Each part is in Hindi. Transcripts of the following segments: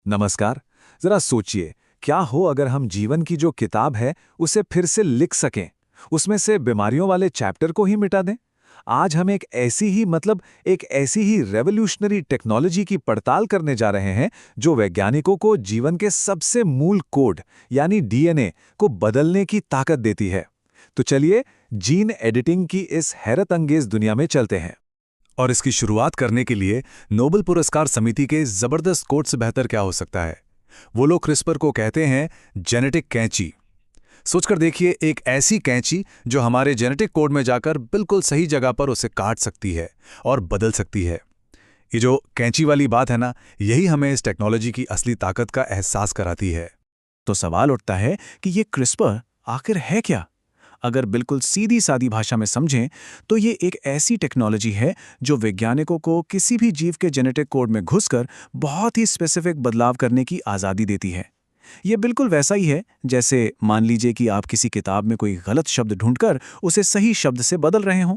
नमस्कार। जरा सोचिए, क्या हो अगर हम जीवन की जो किताब है उसे फिर से लिख सकें, उसमें से बीमारियों वाले चैप्टर को ही मिटा दें। आज हम एक ऐसी ही रेवोल्यूशनरी टेक्नोलॉजी की पड़ताल करने जा रहे हैं जो वैज्ञानिकों को जीवन के सबसे मूल कोड यानी डीएनए को बदलने की ताकत देती है। तो चलिए जीन एडिटिंग की इस हैरत अंगेज दुनिया में चलते हैं। और इसकी शुरुआत करने के लिए नोबेल पुरस्कार समिति के जबरदस्त कोट से बेहतर क्या हो सकता है। वो लोग क्रिस्पर को कहते हैं जेनेटिक कैंची। सोचकर देखिए, एक ऐसी कैंची जो हमारे जेनेटिक कोड में जाकर बिल्कुल सही जगह पर उसे काट सकती है और बदल सकती है। ये जो कैंची वाली बात है ना, यही हमें इस टेक्नोलॉजी की असली ताकत का एहसास कराती है। तो सवाल उठता है कि ये क्रिस्पर आखिर है क्या? अगर बिल्कुल सीधी सादी भाषा में समझें तो ये एक ऐसी टेक्नोलॉजी है जो वैज्ञानिकों को किसी भी जीव के जेनेटिक कोड में घुसकर बहुत ही स्पेसिफिक बदलाव करने की आज़ादी देती है। ये बिल्कुल वैसा ही है जैसे मान लीजिए कि आप किसी किताब में कोई गलत शब्द ढूंढकर उसे सही शब्द से बदल रहे हों।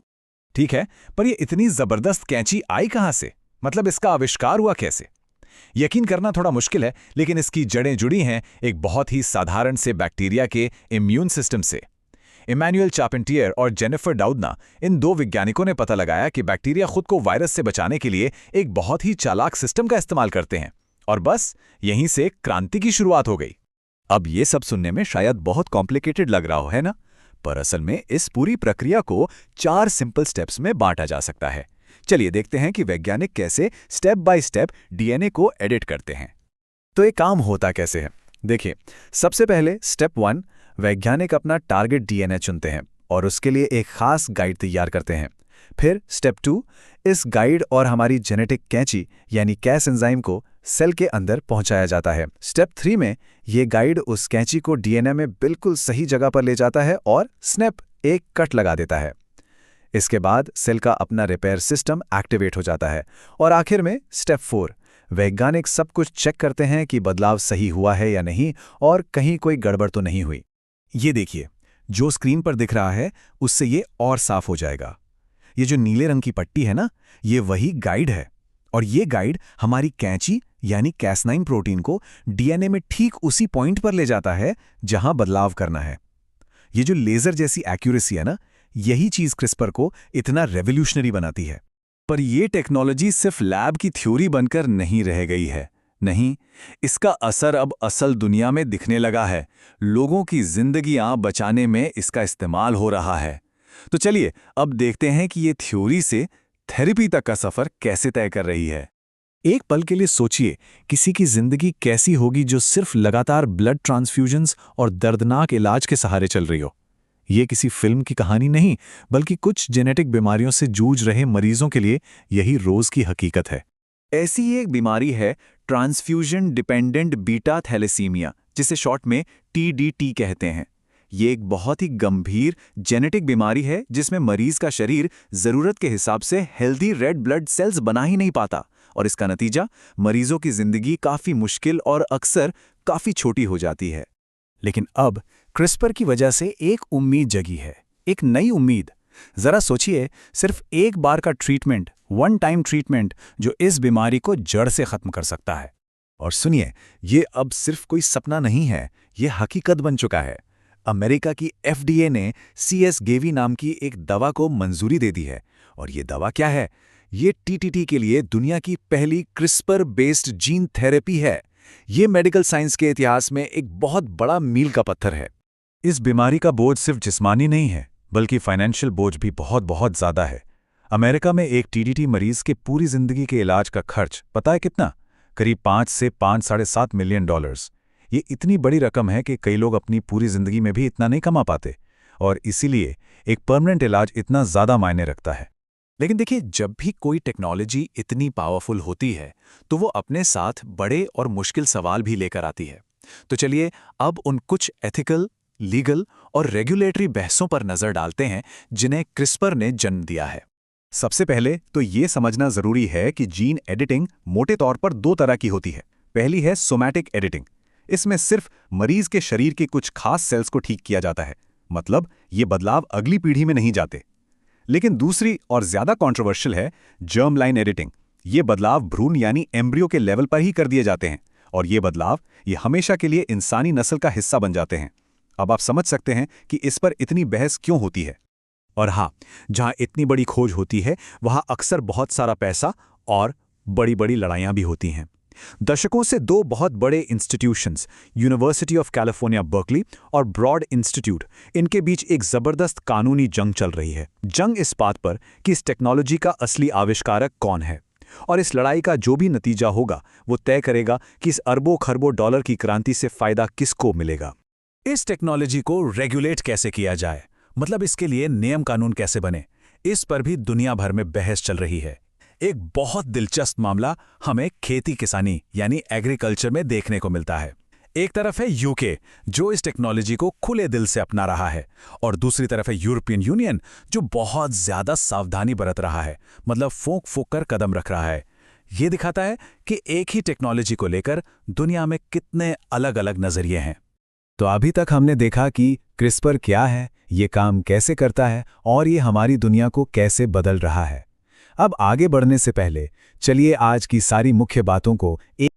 ठीक है, पर ये इतनी जबरदस्त कैंची आई कहाँ से? मतलब इसका आविष्कार हुआ कैसे? यकीन करना थोड़ा मुश्किल है, लेकिन इसकी जड़ें जुड़ी हैं एक बहुत ही साधारण से बैक्टीरिया के इम्यून सिस्टम से। इमैनुअल चार्पेंटियर और जेनिफर डाउडना, इन दो वैज्ञानिकों ने पता लगाया कि बैक्टीरिया खुद को वायरस से बचाने के लिए एक बहुत ही चालाक सिस्टम का इस्तेमाल करते हैं। और बस यहीं से क्रांति की शुरुआत हो गई। अब ये सब सुनने में शायद बहुत कॉम्प्लिकेटेड लग रहा हो, है ना? पर असल में इस पूरी प्रक्रिया को 4 सिंपल स्टेप्स में बांटा जा सकता है। चलिए देखते हैं कि वैज्ञानिक कैसे स्टेप बाय स्टेप डीएनए को एडिट करते हैं। तो ये काम होता कैसे है? देखिए, सबसे पहले स्टेप 1, वैज्ञानिक अपना टारगेट डीएनए चुनते हैं और उसके लिए एक खास गाइड तैयार करते हैं। फिर स्टेप 2, इस गाइड और हमारी जेनेटिक कैंची यानी कैस एंजाइम को सेल के अंदर पहुंचाया जाता है। स्टेप 3 में ये गाइड उस कैंची को डीएनए में बिल्कुल सही जगह पर ले जाता है और स्नैप, एक कट लगा देता है। इसके बाद सेल का अपना रिपेयर सिस्टम एक्टिवेट हो जाता है। और आखिर में स्टेप 4, वैज्ञानिक सब कुछ चेक करते हैं कि बदलाव सही हुआ है या नहीं और कहीं कोई गड़बड़ तो नहीं हुई। ये देखिए, जो स्क्रीन पर दिख रहा है उससे ये और साफ हो जाएगा। ये जो नीले रंग की पट्टी है ना, ये वही गाइड है। और ये गाइड हमारी कैंची यानी कैस9 प्रोटीन को डीएनए में ठीक उसी पॉइंट पर ले जाता है जहां बदलाव करना है। ये जो लेजर जैसी एक्यूरेसी है ना, यही चीज क्रिस्पर को इतना रेवोल्यूशनरी बनाती है। पर यह टेक्नोलॉजी सिर्फ लैब की थ्योरी बनकर नहीं रह गई है। नहीं, इसका असर अब असल दुनिया में दिखने लगा है। लोगों की जिंदगियां बचाने में इसका इस्तेमाल हो रहा है। तो चलिए अब देखते हैं कि ये थ्योरी से थेरेपी तक का सफर कैसे तय कर रही है। एक पल के लिए सोचिए, किसी की जिंदगी कैसी होगी जो सिर्फ लगातार ब्लड ट्रांसफ्यूजन्स और दर्दनाक इलाज के सहारे चल रही हो। ये किसी फिल्म की कहानी नहीं, बल्कि कुछ जेनेटिक बीमारियों से जूझ रहे मरीजों के लिए यही रोज की हकीकत है। ऐसी ही एक बीमारी है ट्रांसफ्यूजन डिपेंडेंट बीटा थैलेसीमिया, जिसे शॉर्ट में टीडीटी कहते हैं। ये एक बहुत ही गंभीर जेनेटिक बीमारी है जिसमें मरीज का शरीर जरूरत के हिसाब से हेल्दी रेड ब्लड सेल्स बना ही नहीं पाता, और इसका नतीजा मरीजों की जिंदगी काफी मुश्किल और अक्सर काफी छोटी हो जाती है। लेकिन अब क्रिस्पर की वजह से एक उम्मीद जगी है, एक नई उम्मीद। जरा सोचिए, सिर्फ एक बार का ट्रीटमेंट, वन टाइम ट्रीटमेंट, जो इस बीमारी को जड़ से खत्म कर सकता है। और सुनिए, ये अब सिर्फ कोई सपना नहीं है, ये हकीकत बन चुका है। अमेरिका की एफडीए ने सीएसगेवी नाम की एक दवा को मंजूरी दे दी है। और ये दवा क्या है? ये टीटीटी के लिए दुनिया की पहली क्रिस्पर बेस्ड जीन थेरेपी है। ये मेडिकल साइंस के इतिहास में एक बहुत बड़ा मील का पत्थर है। इस बीमारी का बोझ सिर्फ जिस्मानी नहीं है, बल्कि फाइनेंशियल बोझ भी बहुत बहुत ज्यादा है। अमेरिका में एक टीटीटी मरीज के पूरी जिंदगी के इलाज का खर्च पता है कितना? करीब 5 से 5.5 मिलियन डॉलर्स। ये इतनी बड़ी रकम है कि कई लोग अपनी पूरी जिंदगी में भी इतना नहीं कमा पाते, और इसीलिए एक परमानेंट इलाज इतना ज्यादा मायने रखता है। लेकिन देखिए, जब भी कोई टेक्नोलॉजी इतनी पावरफुल होती है तो वो अपने साथ बड़े और मुश्किल सवाल भी लेकर आती है। तो चलिए अब उन कुछ एथिकल, लीगल और रेगुलेटरी बहसों पर नजर डालते हैं जिन्हें क्रिस्पर ने जन्म दिया है। सबसे पहले तो ये समझना जरूरी है कि जीन एडिटिंग मोटे तौर पर 2 तरह की होती है। पहली है सोमैटिक एडिटिंग। इसमें सिर्फ मरीज के शरीर के कुछ खास सेल्स को ठीक किया जाता है, मतलब ये बदलाव अगली पीढ़ी में नहीं जाते। लेकिन दूसरी और ज्यादा कंट्रोवर्शियल है जर्म लाइन एडिटिंग। ये बदलाव भ्रूण यानी एम्ब्रियो के लेवल पर ही कर दिए जाते हैं, और ये बदलाव ये हमेशा के लिए इंसानी नस्ल का हिस्सा बन जाते हैं। अब आप समझ सकते हैं कि इस पर इतनी बहस क्यों होती है। और हाँ, जहां इतनी बड़ी खोज होती है वहां अक्सर बहुत सारा पैसा और बड़ी-बड़ी लड़ाइयां भी होती हैं। दशकों से दो बहुत बड़े institutions, university of California Berkeley और ब्रॉड इंस्टीट्यूट, इनके बीच एक जबरदस्त कानूनी जंग चल रही है। जंग इस बात पर कि इस टेक्नोलॉजी का असली आविष्कारक कौन है, और इस लड़ाई का जो भी नतीजा होगा वो तय करेगा कि इस अरबों खरबों डॉलर की क्रांति से फायदा किसको मिलेगा। इस टेक्नोलॉजी को रेगुलेट कैसे किया जाए, मतलब इसके लिए नियम कानून कैसे बने, इस पर भी दुनिया भर में बहस चल रही है। एक बहुत दिलचस्प मामला हमें खेती किसानी यानी एग्रीकल्चर में देखने को मिलता है। एक तरफ है यूके, जो इस टेक्नोलॉजी को खुले दिल से अपना रहा है, और दूसरी तरफ है यूरोपियन यूनियन, जो बहुत ज्यादा सावधानी बरत रहा है, मतलब फूंक फूंक कर कदम रख रहा है। ये दिखाता है कि एक ही टेक्नोलॉजी को लेकर दुनिया में कितने अलग अलग नजरिए हैं। तो अभी तक हमने देखा कि क्रिस्पर क्या है, ये काम कैसे करता है और ये हमारी दुनिया को कैसे बदल रहा है। अब आगे बढ़ने से पहले चलिए आज की सारी मुख्य बातों को एक